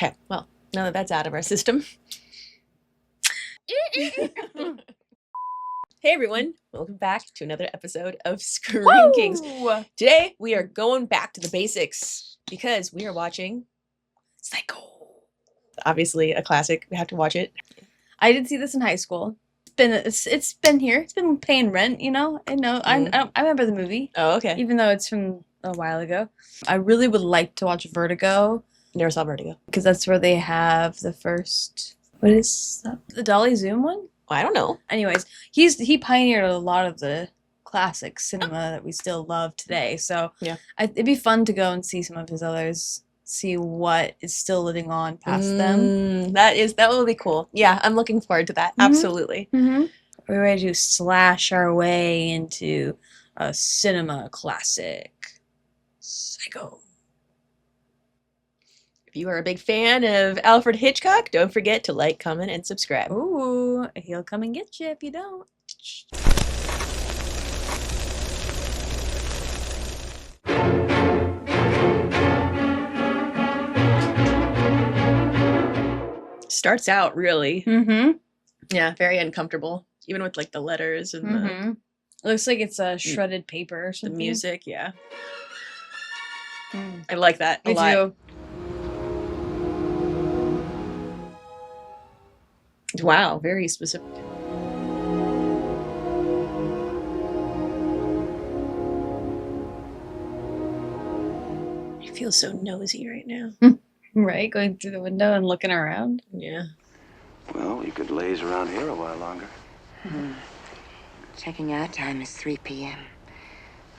Okay, well, now that that's out of our system. Hey everyone, welcome back to another episode of Scream Kings. Today we are going back to the basics because we are watching Psycho. Obviously a classic, we have to watch it. I did see this in high school. It's been here. It's been paying rent, you know. I remember the movie. Oh, okay. Even though it's from a while ago. I really would like to watch Vertigo. Never saw Vertigo. Because that's where they have the first, what is that? The Dolly Zoom one? I don't know. Anyways, he pioneered a lot of the classic cinema that we still love today. So yeah, it'd be fun to go and see some of his others, see what is still living on past them. That will be cool. Yeah, I'm looking forward to that. Absolutely. We're ready to slash our way into a cinema classic, Psycho. If you are a big fan of Alfred Hitchcock, don't forget to like, comment, and subscribe. Ooh, he'll come and get you if you don't. Starts out really, yeah, very uncomfortable, even with like the letters and the. It looks like it's a shredded paper or something. The music, yeah. I like that a lot. Me too. Wow, very specific. I feel so nosy right now. Right, going through the window and looking around. Yeah. Well, you could laze around here a while longer. Checking out time is 3 p.m.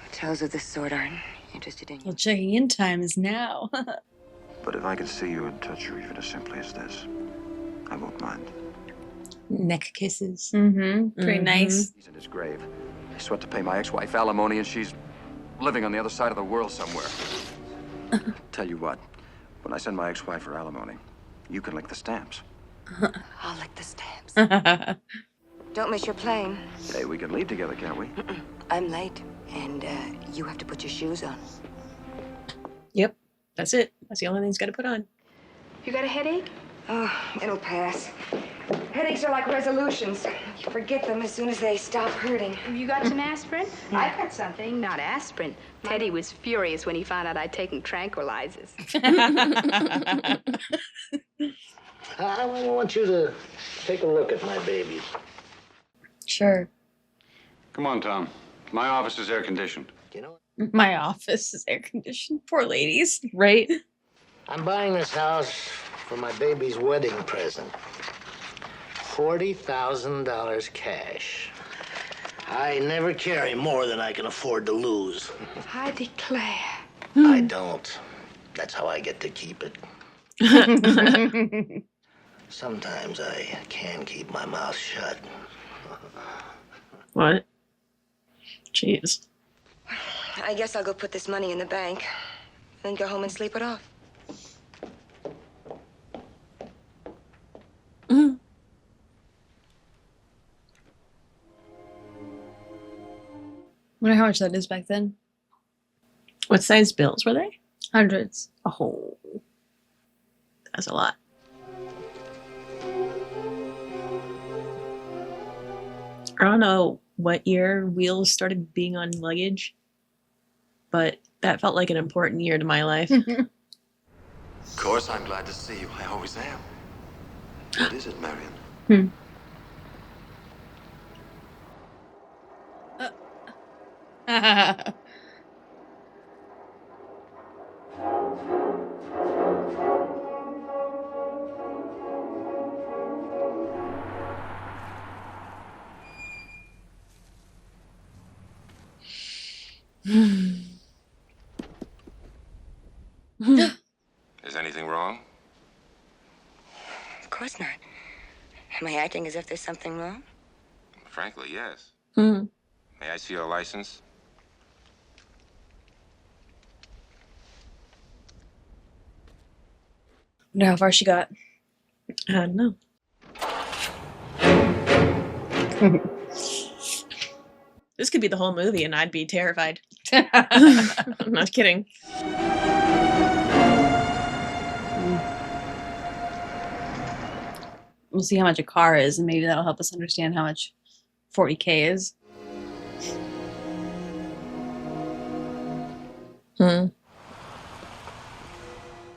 Hotels of this sort aren't interested in you. Well, checking in time is now. But if I could see you and touch you even as simply as this, I won't mind. Neck kisses. Pretty nice. He's in his grave. I sweat to pay my ex-wife alimony, and she's living on the other side of the world somewhere. Tell you what, when I send my ex-wife her alimony, you can lick the stamps. I'll lick the stamps. Don't miss your plane. Hey, we can leave together, can't we? I'm late, and you have to put your shoes on. Yep, that's it. That's the only thing he's got to put on. You got a headache? Oh, it'll pass. Headaches are like resolutions. You forget them as soon as they stop hurting. Have you got some aspirin? I've got something, not aspirin. Teddy was furious when he found out I'd taken tranquilizers. I want you to take a look at my baby. Sure. Come on, Tom. My office is air-conditioned. You know, My office is air-conditioned. Poor ladies. Right? I'm buying this house for my baby's wedding present. $40,000 cash. I never carry more than I can afford to lose. I declare. I don't. That's how I get to keep it. Sometimes I can keep my mouth shut. What? Jeez. I guess I'll go put this money in the bank, then go home and sleep it off. Wonder how much that is back then. What size bills were they? Hundreds. Oh, that's a lot. I don't know what year wheels started being on luggage, but that felt like an important year to my life. Of course, I'm glad to see you. I always am. What is it, Marion? Is anything wrong? Of course not. Am I acting as if there's something wrong? Frankly, yes. Hmm. May I see your license? Wonder how far she got. I don't know. This could be the whole movie and I'd be terrified. I'm not kidding. We'll see how much a car is, and maybe that'll help us understand how much 40K is.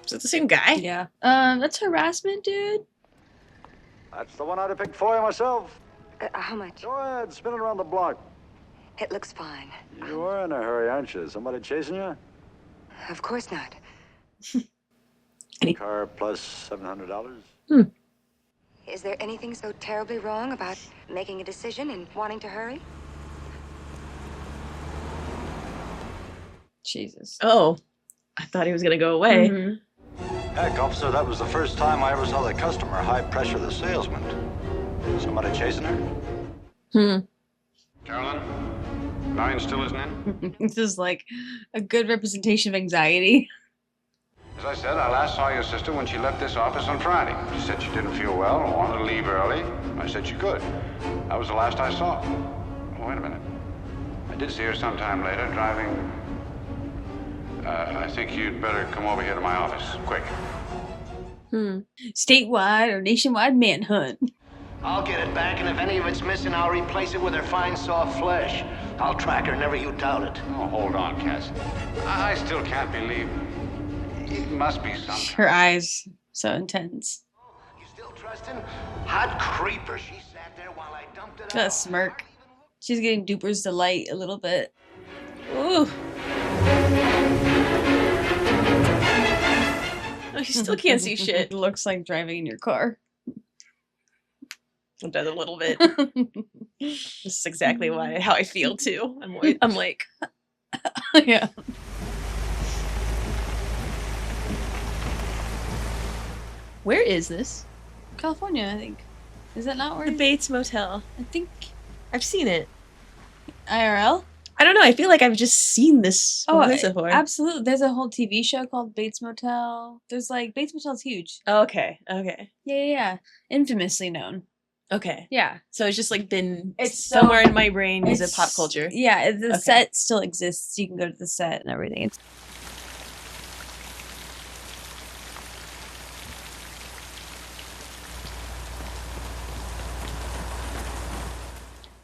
Is it the same guy? Yeah. That's harassment, dude. That's the one I'd have picked for you myself. How much? Go ahead, spin it around the block. It looks fine. You are in a hurry, aren't you? Somebody chasing you? Of course not. Car plus $700? Is there anything so terribly wrong about making a decision and wanting to hurry? Jesus. Oh, I thought he was gonna go away. Mhm. Heck, officer, that was the first time I ever saw the customer high pressure the salesman. Somebody chasing her? Carolyn? Ryan still isn't in? This is like a good representation of anxiety. As I said, I last saw your sister when she left this office on Friday. She said she didn't feel well and wanted to leave early. I said she could. That was the last I saw her. Oh, wait a minute. I did see her sometime later driving... I think you'd better come over here to my office, quick. Statewide or nationwide manhunt. I'll get it back, and if any of it's missing, I'll replace it with her fine, soft flesh. I'll track her, never you doubt it. Oh, hold on, Cass. I still can't believe... It must be something. Her eyes so intense. You still trusting? Hot creeper. She sat there while I dumped it That out. smirk. She's getting Duper's delight a little bit. Ooh. Oh, you still can't see shit. It looks like driving in your car. It does a little bit. This is exactly how I feel too. I'm like, Yeah. where is this? California, I think. Is that not where? The Bates Motel. I think I've seen it. IRL. I don't know. I feel like I've just seen this place before. Absolutely. There's a whole TV show called Bates Motel. There's like Bates Motel's huge. Okay. Yeah. Infamously known. Okay. Yeah. So it's just like been It's somewhere in my brain as a It's- pop culture. Yeah, the Okay. set still exists. You can go to the set and everything. It's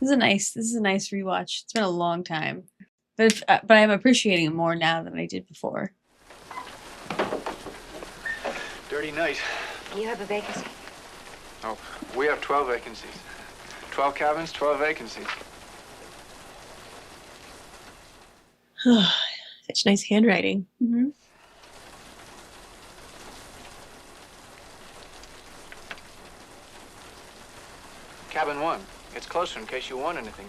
This is a nice rewatch. It's been a long time, but I'm appreciating it more now than I did before. Dirty night. You have a vacancy. Oh, we have 12 vacancies. 12 cabins, 12 vacancies. Such nice handwriting. Mm-hmm. Cabin 1. It's closer in case you want anything.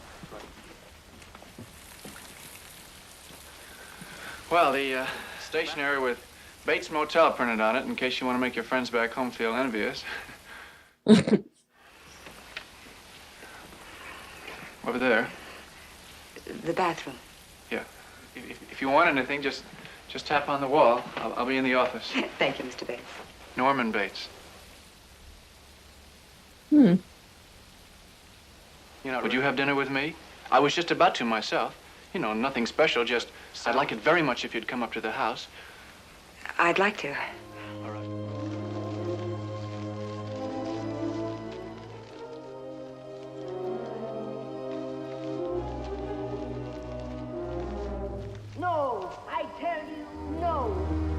Well, the stationery with Bates Motel printed on it in case you want to make your friends back home feel envious. Over there. The bathroom. Yeah. If you want anything, just tap on the wall. I'll be in the office. Thank you, Mr. Bates. Norman Bates. Hmm. You know, would you have dinner with me? I was just about to myself. You know, nothing special, just I'd like it very much if you'd come up to the house. I'd like to. All right. No, I tell you, no.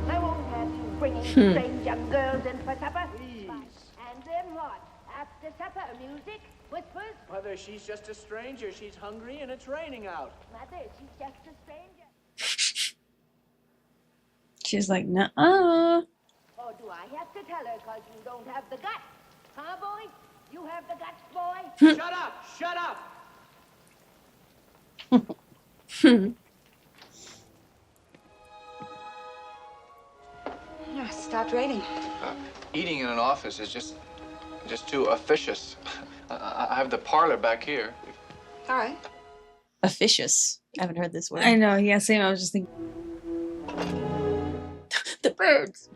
I won't have you bringing strange young girls in for supper. Please. And then what? After supper, music, whispers? Mother, she's just a stranger. She's hungry and it's raining out. Mother, she's just a stranger. She's like, nuh-uh. Or do I have to tell her because you don't have the guts? Huh, boy? You have the guts, boy? Shut up! Shut up! Yeah, it stopped raining. Eating in an office is just too officious. I have the parlor back here. All right. Officious. I haven't heard this word. I know. Yeah, same. I was just thinking. The birds.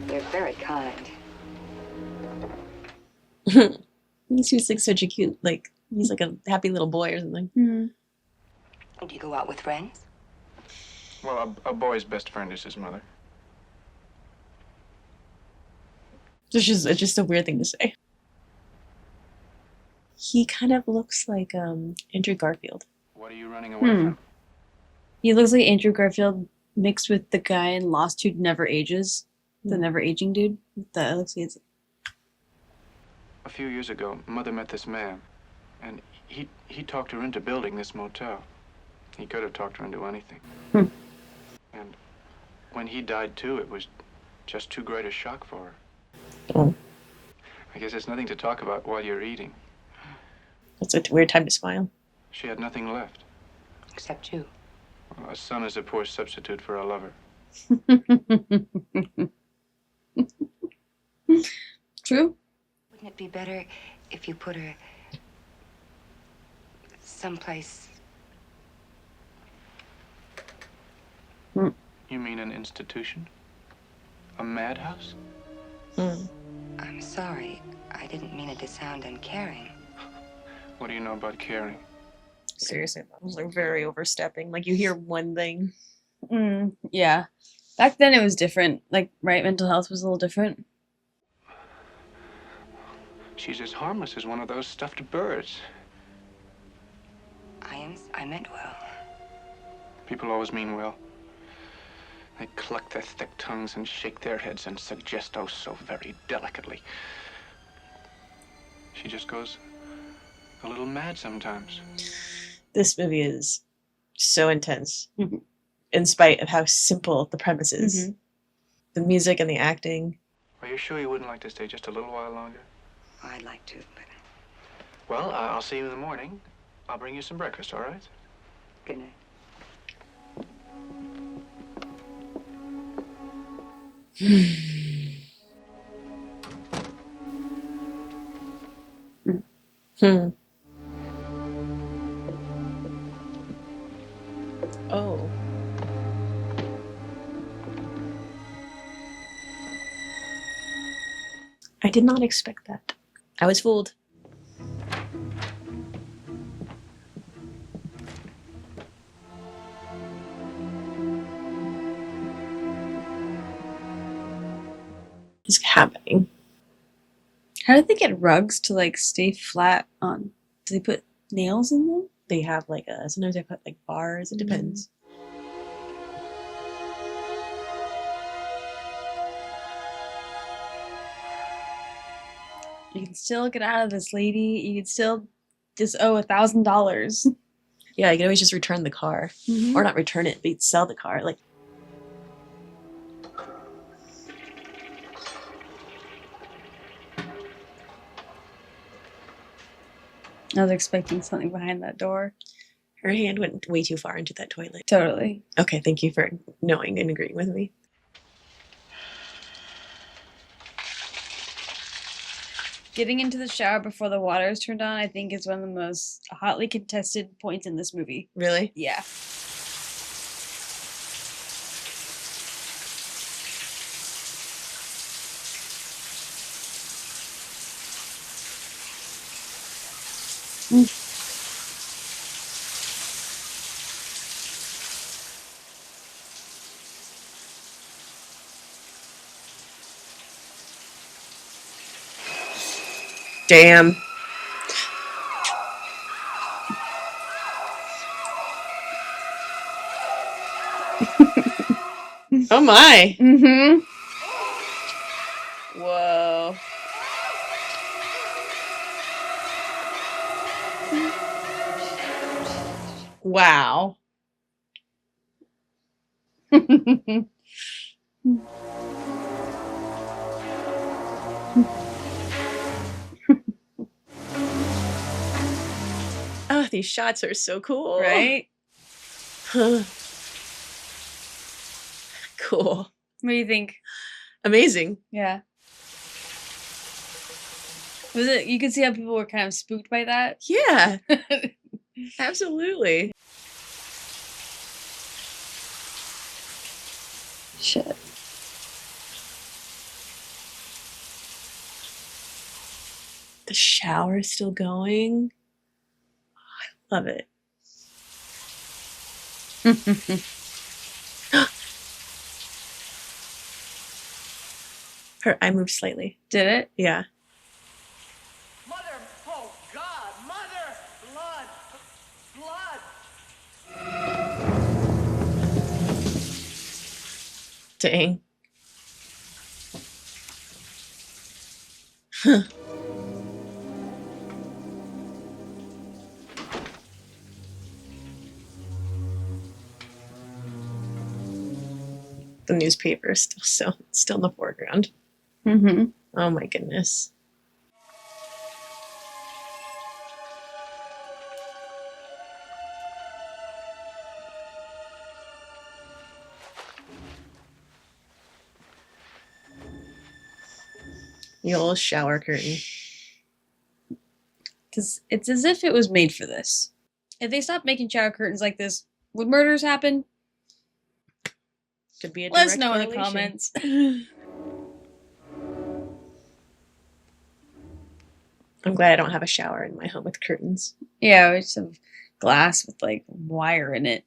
You're very kind. He seems like such a cute, like he's like a happy little boy or something. Hmm. Do you go out with friends? Well, a boy's best friend is his mother. It's just a weird thing to say. He kind of looks like Andrew Garfield. What are you running away from? He looks like Andrew Garfield mixed with the guy in Lost who never ages. The never aging dude. That looks like it's... A few years ago, Mother met this man, and he talked her into building this motel. He could have talked her into anything. And when he died too, it was just too great a shock for her. Oh. I guess it's nothing to talk about while you're eating. It's a weird time to smile. She had nothing left. Except you. Well, a son is a poor substitute for a lover. True. Wouldn't it be better if you put her someplace? You mean an institution? A madhouse? I'm sorry. I didn't mean it to sound uncaring. What do you know about caring? Seriously, that was like very overstepping. Like you hear one thing. Yeah. Back then it was different. Like, right, mental health was a little different. She's as harmless as one of those stuffed birds. I meant well. People always mean well. They cluck their thick tongues and shake their heads and suggest oh so very delicately. She just goes a little mad sometimes. This movie is so intense, in spite of how simple the premise is. The music and the acting. Are you sure you wouldn't like to stay just a little while longer? I'd like to, but... Well, I'll see you in the morning. I'll bring you some breakfast, all right? Good night. Oh. I did not expect that. I was fooled. What's happening? How did they get rugs to like stay flat on? Do they put nails in them? They have like sometimes they put like bars. It depends. You can still get out of this, lady. You can still just owe $1,000. Yeah, you can always just return the car, or not return it, but you'd sell the car. Like, I was expecting something behind that door. her hand went way too far into that toilet. Totally. Okay, thank you for knowing and agreeing with me. Getting into the shower before the water is turned on, I think, is one of the most hotly contested points in this movie. Really? Yeah. Damn. Oh my. Mm-hmm. Whoa. Wow. Oh, these shots are so cool. Right? Cool. What do you think? Amazing. Yeah. Was it? You could see how people were kind of spooked by that. Yeah. Absolutely. Shit. The shower is still going. I love it. Her eye moved slightly. Did it? Yeah. Mother, oh God, Dang. Huh. The newspaper is still in the foreground. Mm-hmm. Oh my goodness. The old shower curtain. It's as if it was made for this. If they stopped making shower curtains like this, would murders happen? Could be a Let us direct know in the correlation. comments. I'm glad I don't have a shower in my home with curtains. Yeah, we just have glass with like wire in it.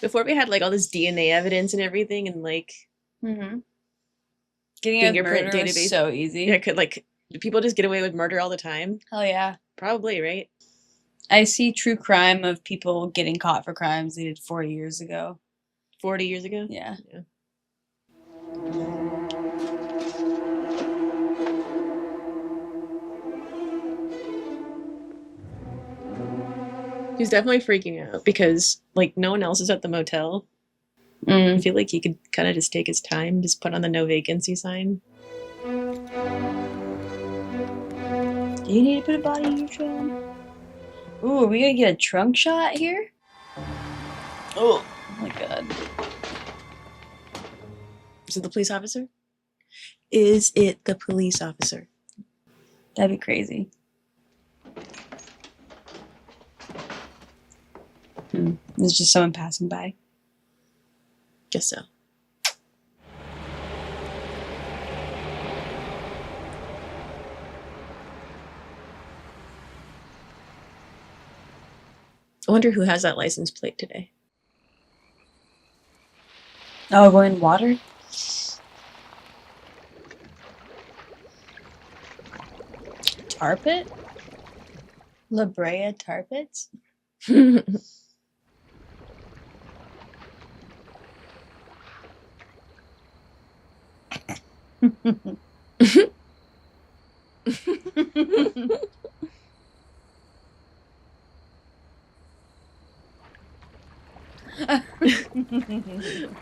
Before we had like all this DNA evidence and everything, and like Mm-hmm. Getting a fingerprint murder was database. so easy. Yeah, do people just get away with murder all the time? Hell yeah. Probably, right? I see true crime of people getting caught for crimes they did 40 years ago. 40 years ago? Yeah. He's definitely freaking out because like no one else is at the motel. Mm. I feel like he could kind of just take his time, just put on the no vacancy sign. Do you need to put a body in your trunk? Ooh, are we gonna get a trunk shot here? Oh my god. Is it the police officer? Is it the police officer? That'd be crazy. There's just someone passing by. Guess so. I wonder who has that license plate today. Oh, going in water? Tar pit? La Brea tar pits?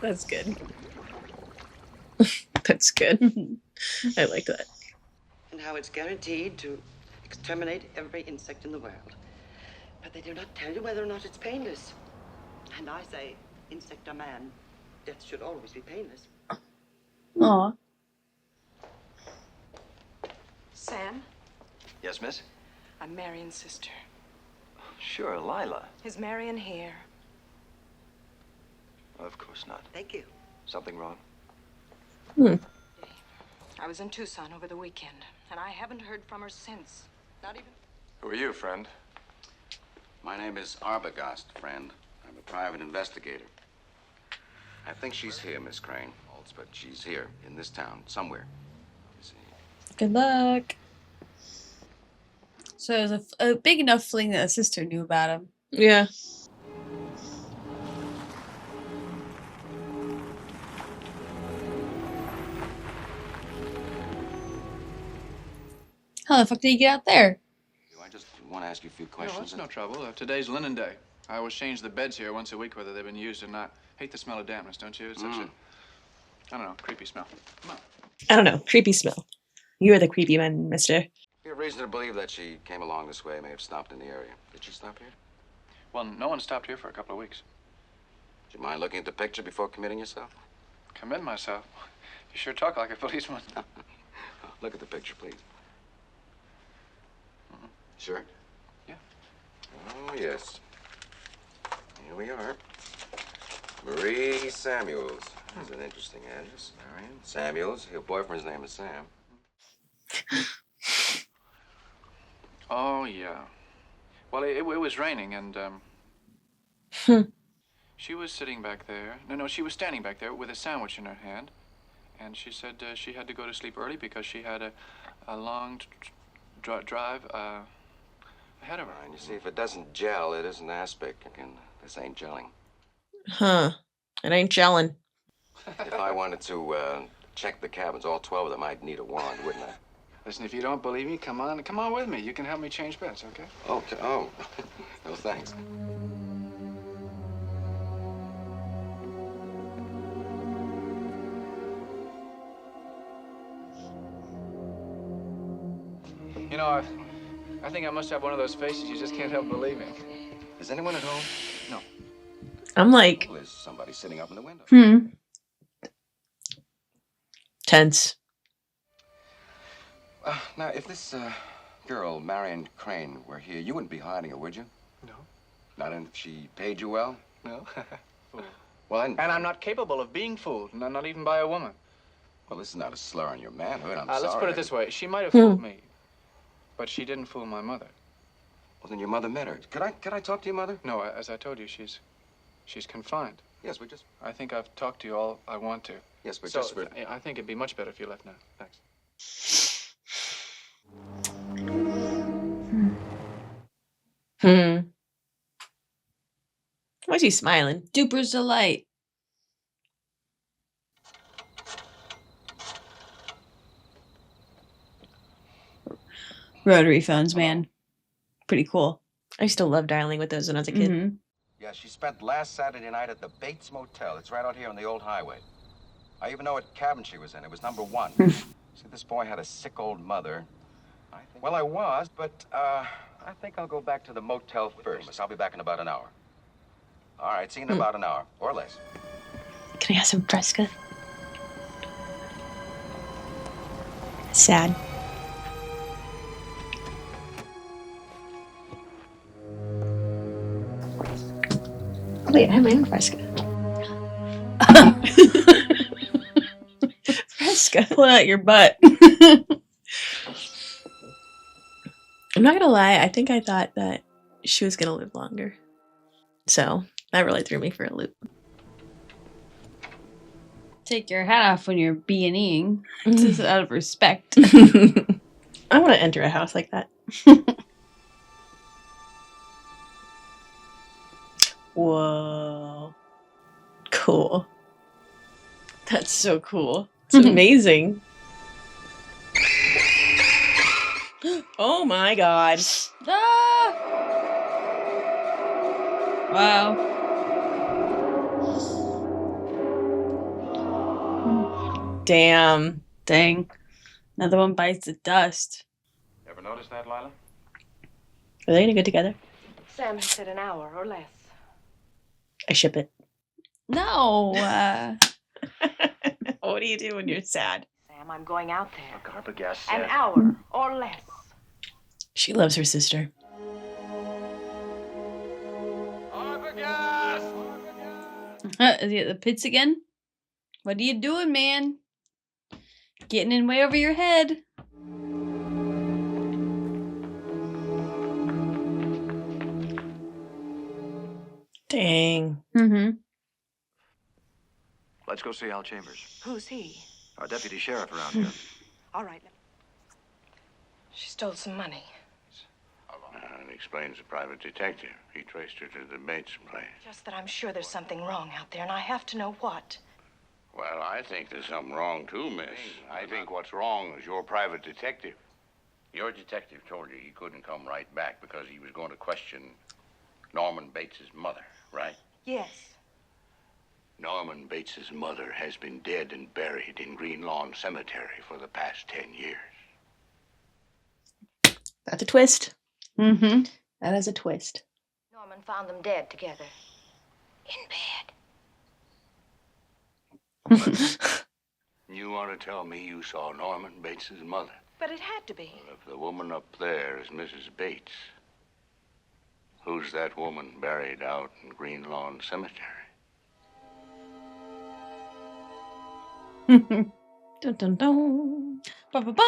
That's good. That's good. I like that. And how it's guaranteed to exterminate every insect in the world. But they do not tell you whether or not it's painless. And I say, insect or man, death should always be painless. Aw. Sam, Yes, miss? I'm Marion's sister. Sure, Lila. Is Marion here? Of course not. Thank you. Something wrong? I was in Tucson over the weekend, and I haven't heard from her since. Not even... Who are you, friend? My name is Arbogast, friend. I'm a private investigator. I think she's here, Miss Crane. But she's here, in this town, somewhere. Good luck. So it was a big enough fling that a sister knew about him. Yeah. How the fuck did he get out there? I just want to ask you a few No, questions. it's no trouble. Today's linen day. I always change the beds here once a week, whether they've been used or not. Hate the smell of dampness, don't you? It's such a, I don't know, creepy smell. Come on. I don't know. Creepy smell. You are the creepy man, mister. We have reason to believe that she came along this way, may have stopped in the area. Did she stop here? Well, no one stopped here for a couple of weeks. Do you mind looking at the picture before committing yourself? Commit myself? You sure talk like a policeman. Look at the picture, please. Sure? Yeah. Oh, yes. Here we are. Marie Samuels. That's an interesting address. Marion Samuels. Your boyfriend's name is Sam. Oh, yeah. Well, it was raining, and, she was sitting back there. No, she was standing back there with a sandwich in her hand. And she said she had to go to sleep early because she had a long drive ahead of her. And you see, if it doesn't gel, it isn't aspic, and this ain't gelling. Huh. It ain't gelling. If I wanted to check the cabins, all 12 of them, I'd need a warrant, wouldn't I? Listen, if you don't believe me, come on with me. You can help me change beds, okay? Okay. Oh, no thanks. You know, I think I must have one of those faces you just can't help believing. Is anyone at home? No. I'm like, Well, there's somebody sitting up in the window. tense. Now, if this girl, Marion Crane, were here, you wouldn't be hiding her, would you? No. Not if she paid you well? No. Well, And I'm not capable of being fooled, not even by a woman. Well, this is not a slur on your manhood. I'm sorry. Let's put it this way. She might have fooled me, but she didn't fool my mother. Well, then your mother met her. Could I talk to your mother? No, as I told you, she's confined. Yes, we just... I think I've talked to you all I want to. Yes, but so just for... I think it'd be much better if you left now. Thanks. Why is he smiling? Duper's delight. Rotary phones, man. Pretty cool. I used to love dialing with those when I was a kid. Yeah, she spent last Saturday night at the Bates Motel. It's right out here on the old highway. I even know what cabin she was in. It was number 1. See, this boy had a sick old mother. Well, I was, but I think I'll go back to the motel first. I'll be back in about an hour. All right, see you in about an hour, or less. Can I have some Fresca? Sad. Wait, I'm in Fresca. Fresca. Pull out your butt. I'm not gonna lie, I think I thought that she was gonna live longer. So that really threw me for a loop. Take your hat off when you're B&Eing. Just out of respect. I want to enter a house like that. Whoa. Cool. That's so cool. It's amazing. Oh my god. Ah! Wow. Damn. Dang. Another one bites the dust. Ever notice that, Lila? Are they gonna get together? Sam has said an hour or less. I ship it. No. What do you do when you're sad? Sam, I'm going out there. Carpet gas. An hour or less. She loves her sister. Is he at the pits again? What are you doing, man? Getting in way over your head. Dang. Let's go see Al Chambers. Who's he? Our deputy sheriff around here. All right. She stole some money. It explains the private detective. He traced her to the Bates place. Just that I'm sure there's something wrong out there, and I have to know what. Well, I think there's something wrong, too, miss. I think what's wrong is your private detective. Your detective told you he couldn't come right back because he was going to question Norman Bates's mother, right? Yes. Norman Bates's mother has been dead and buried in Green Lawn Cemetery for the past 10 years. That's a twist. Mm-hmm. That is a twist. Norman found them dead together. In bed. You want to tell me you saw Norman Bates's mother? But it had to be. Well, if the woman up there is Mrs. Bates, who's that woman buried out in Green Lawn Cemetery? Dun dun dun. Ba ba ba.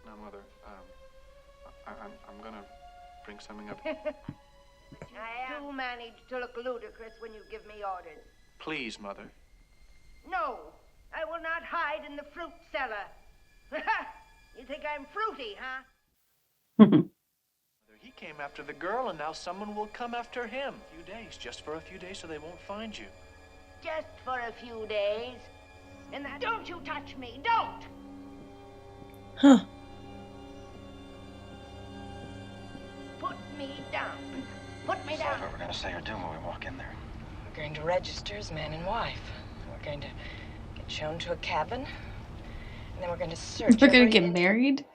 Now, Mother, I'm gonna bring something up. I do manage to look ludicrous when you give me orders. Please, Mother. No, I will not hide in the fruit cellar. You think I'm fruity, huh? He came after the girl, and now someone will come after him. A few days, just for a few days, so they won't find you. Just for a few days. And don't you touch me, don't! Huh. Put me down. Put me down. What we're gonna say or do when we walk in there. We're going to register as man and wife. We're going to get shown to a cabin. And then we're going to search. We're gonna get married.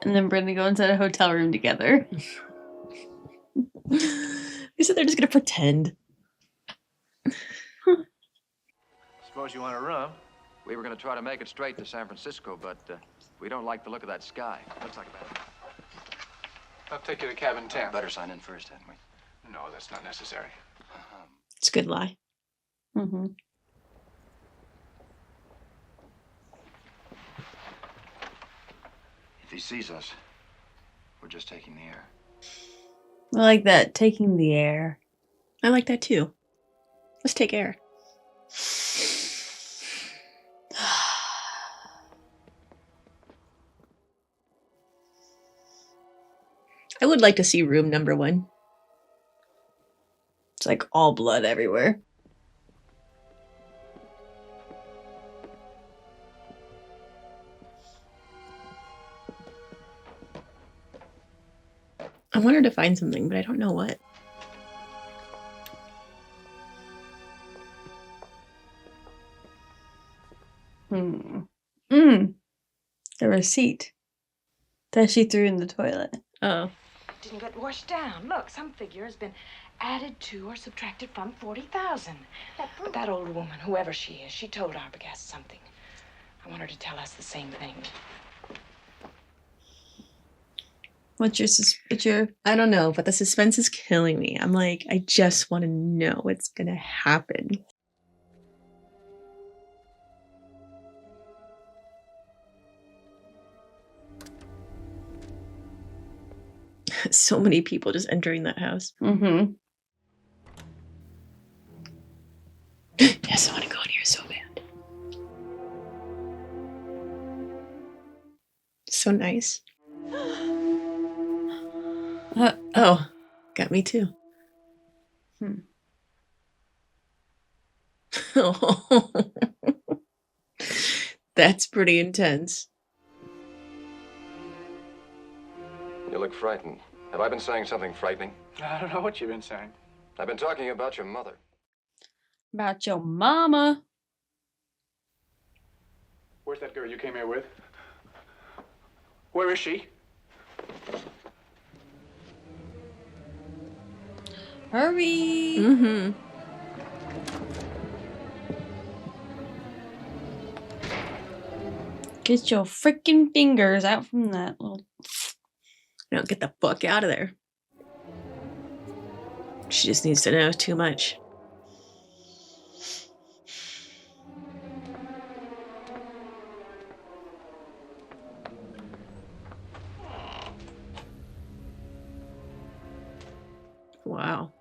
And then we're gonna go inside a hotel room together. They said they're just gonna pretend. Suppose you want to rum? We were going to try to make it straight to San Francisco, but we don't like the look of that sky. Looks like a bad. I'll take you to cabin 10. Better sign in first, hadn't we? No, that's not necessary. It's a good lie. Mm-hmm. If he sees us, we're just taking the air. I like that, taking the air. I like that too. Let's take air. I would like to see room number 1. It's like all blood everywhere. I wanted to find something, but I don't know what. The receipt that she threw in the toilet. Oh. Didn't get washed down. Look, some figure has been added to or subtracted from 40,000. But that old woman, whoever she is, she told Arbogast something. I want her to tell us the same thing. What's your I don't know, but the suspense is killing me. I'm like, I just want to know what's gonna happen. So many people just entering that house. Mm-hmm. Yes, I want to go in here so bad. So nice. Oh, got me too. That's pretty intense. You look frightened. Have I been saying something frightening? I don't know what you've been saying. I've been talking about your mother. About your mama. Where's that girl you came here with? Where is she? Hurry. Mm-hmm. Get your freaking fingers out from that little... No, get the fuck out of there. She just needs to know too much. Wow.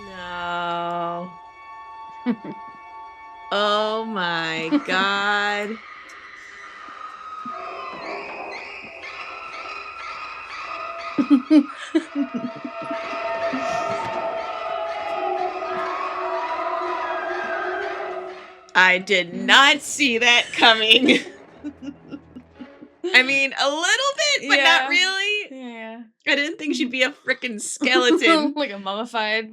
No. Oh my god. I did not see that coming. I mean, a little bit, but not really. Yeah. I didn't think she'd be a freaking skeleton. Like a mummified.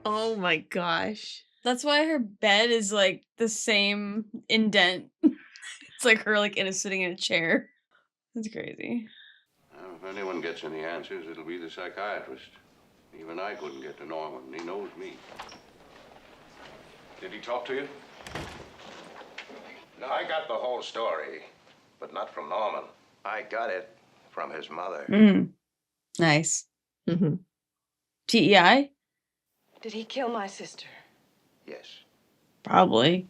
Oh my gosh. That's why her bed is like the same indent. It's like her like sitting in a chair. That's crazy. Well, if anyone gets any answers, it'll be the psychiatrist. Even I couldn't get to Norman, and he knows me. Did he talk to you? No, I got the whole story, but not from Norman. I got it from his mother. Nice. Mm-hmm. TEI? Did he kill my sister? Yes. Probably.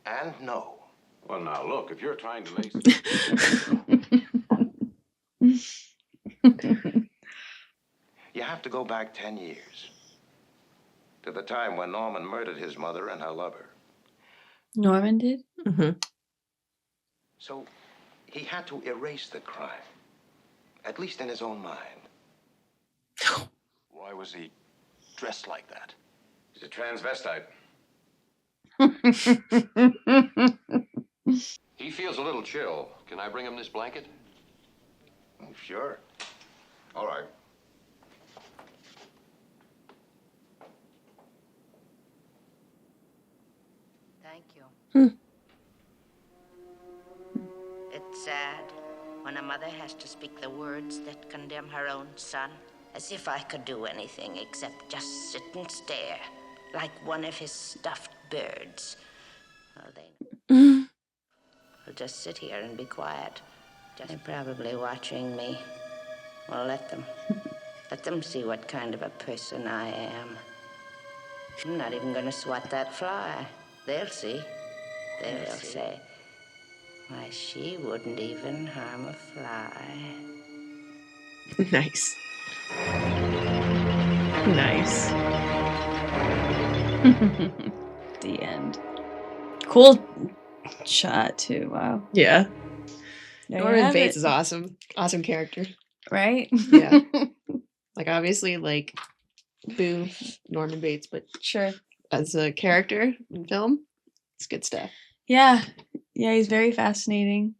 And no. Well, now, look, if you're trying to make... You have to go back 10 years. To the time when Norman murdered his mother and her lover. Norman did? Mm-hmm. So he had to erase the crime. At least in his own mind. Why was he dressed like that? He's a transvestite. He feels a little chill. Can I bring him this blanket? Oh, sure. All right. Thank you. Hmm. It's sad when a mother has to speak the words that condemn her own son. As if I could do anything except just sit and stare, like one of his stuffed birds. Well, they'll just sit here and be quiet. They're probably watching me. Well, let them. Let them see what kind of a person I am. I'm not even going to swat that fly. They'll see. They'll say, why, she wouldn't even harm a fly. Nice. Nice. The end. Cool shot, too. Wow. Yeah. There you Norman have Bates it. is awesome. Awesome character. Right? Yeah. Like, obviously, like, boo Norman Bates, but sure. As a character in film, it's good stuff. Yeah. Yeah, he's very fascinating.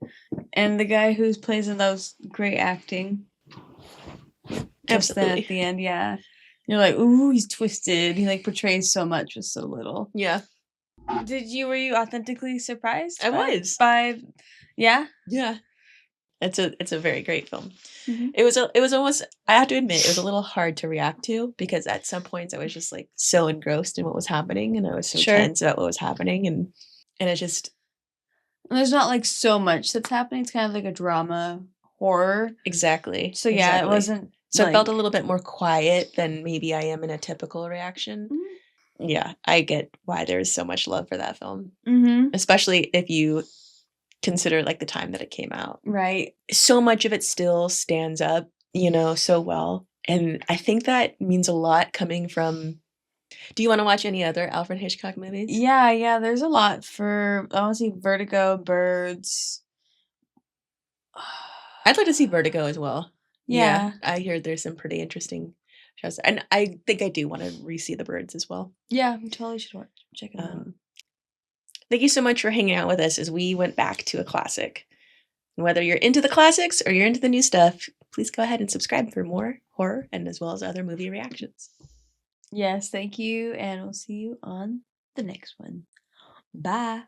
And the guy who plays in those, great acting. Just then at the end, yeah. You're like, ooh, he's twisted. He like portrays so much with so little. Yeah. Were you authentically surprised? I was. Yeah? Yeah. It's a very great film. Mhm. It was almost, I have to admit, it was a little hard to react to because at some points I was just like so engrossed in what was happening and I was so tense about what was happening and it just There's not like so much that's happening. It's kind of like a drama horror. Exactly. So yeah, exactly. it wasn't So it felt a little bit more quiet than maybe I am in a typical reaction. Yeah, I get why there's so much love for that film. Mhm. Especially if you consider like the time that it came out. Right. So much of it still stands up, so well. And I think that means a lot coming from. Do you want to watch any other Alfred Hitchcock movies? Yeah, there's a lot for I want to see Vertigo, Birds. I'd like to see Vertigo as well. Yeah. I hear there's some pretty interesting shows. And I think I do want to re-see The Birds as well. Yeah, we totally should check it out. Thank you so much for hanging out with us as we went back to a classic. And whether you're into the classics or you're into the new stuff, please go ahead and subscribe for more horror and as well as other movie reactions. Yes, thank you, and we'll see you on the next one. Bye.